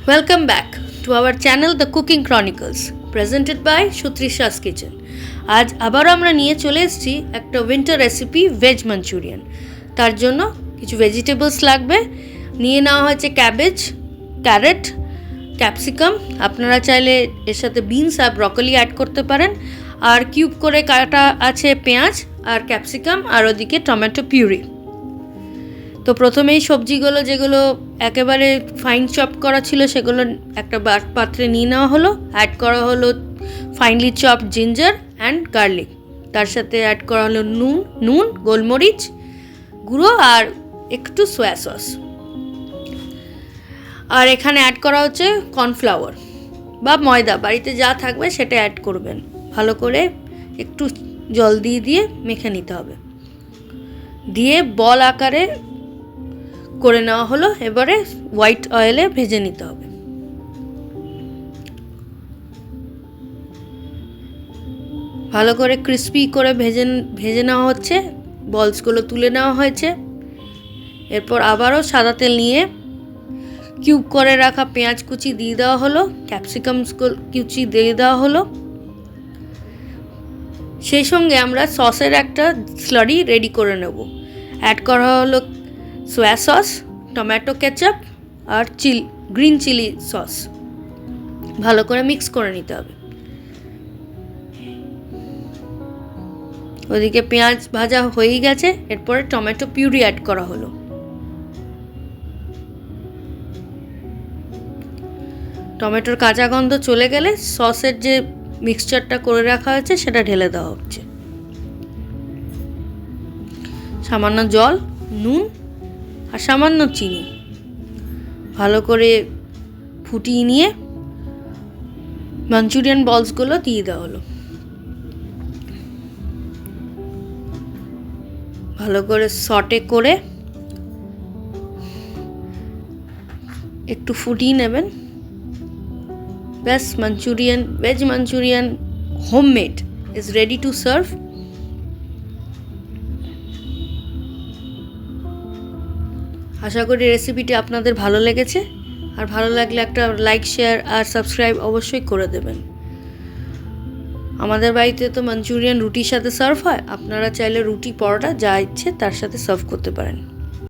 Welcome back to our channel The Cooking Chronicles, presented by Shutrisha's Kitchen. আজ আবার আমরা নিয়ে চলে এসেছি একটা উইন্টার রেসিপি ভেজ মাঞ্চুরিয়ান। তার জন্য কিছু ভেজিটেবলস লাগবে। নিয়ে নেওয়া হয়েছে ক্যাবেজ, ক্যারেট, ক্যাপসিকাম। আপনারা চাইলে এর সাথে বিনস আর ব্রকলি অ্যাড করতে পারেন। আর কিউব করে কাটা আছে পেঁয়াজ আর ক্যাপসিকাম, আর ওদিকে টমেটো পিউরি। তো প্রথমেই সবজিগুলো যেগুলো একেবারে ফাইন চপ করা ছিল সেগুলো একটা পাত্রে নিয়ে নেওয়া হলো। অ্যাড করা হলো finely chop ginger and garlic. তার সাথে অ্যাড করা হলো নুন, গোলমরিচ গুঁড়ো আর একটু সয়া সস। আর এখানে অ্যাড করা হচ্ছে কর্নফ্লাওয়ার বা ময়দা, বাড়িতে যা থাকবে সেটা অ্যাড করবেন। ভালো করে একটু জল দিয়ে মেখে নিতে হবে। দিয়ে বল আকারে করে নেওয়া হলো। এবারে হোয়াইট অয়েলে ভেজে নিতে হবে। ভালো করে ক্রিস্পি করে ভেজে নেওয়া হচ্ছে। বলসগুলো তুলে নেওয়া হয়েছে। এরপর আবারও সাদা তেল নিয়ে কিউব করে রাখা পেঁয়াজ কুচি দিয়ে দেওয়া হলো, ক্যাপসিকাম কুচি দিয়ে দেওয়া হলো। সেই সঙ্গে আমরা সসের একটা স্লারি রেডি করে নেব। অ্যাড করা হলো সয়া সস, টমেটো কেচাপ আর গ্রিন চিলি সস। ভালো করে মিক্স করে নিতে হবে। ওদিকে পেঁয়াজ ভাজা হয়েই গেছে। এরপরে টমেটো পিউরি অ্যাড করা হলো। টমেটোর কাঁচা গন্ধ চলে গেলে সসের যে মিক্সচারটা করে রাখা হয়েছে সেটা ঢেলে দেওয়া হচ্ছে। সামান্য জল, নুন আর সামান্য চিনি ভালো করে ফুটিয়ে নিয়ে মাঞ্চুরিয়ান বলসগুলো দিয়ে দেওয়া হলো। ভালো করে সটে করে একটু ফুটিয়ে নেবেন। ব্যাস, veg manchurian homemade is ready to serve. আশা করি রেসিপিটি আপনাদের ভালো লেগেছে। আর ভালো লাগলে একটা লাইক, শেয়ার আর সাবস্ক্রাইব অবশ্যই করে দেবেন। আমাদের বাড়িতে তো মাঞ্চুরিয়ান রুটির সাথে সার্ভ হয়। আপনারা চাইলে রুটি, পরোটা যা ইচ্ছে তার সাথে সার্ভ করতে পারেন।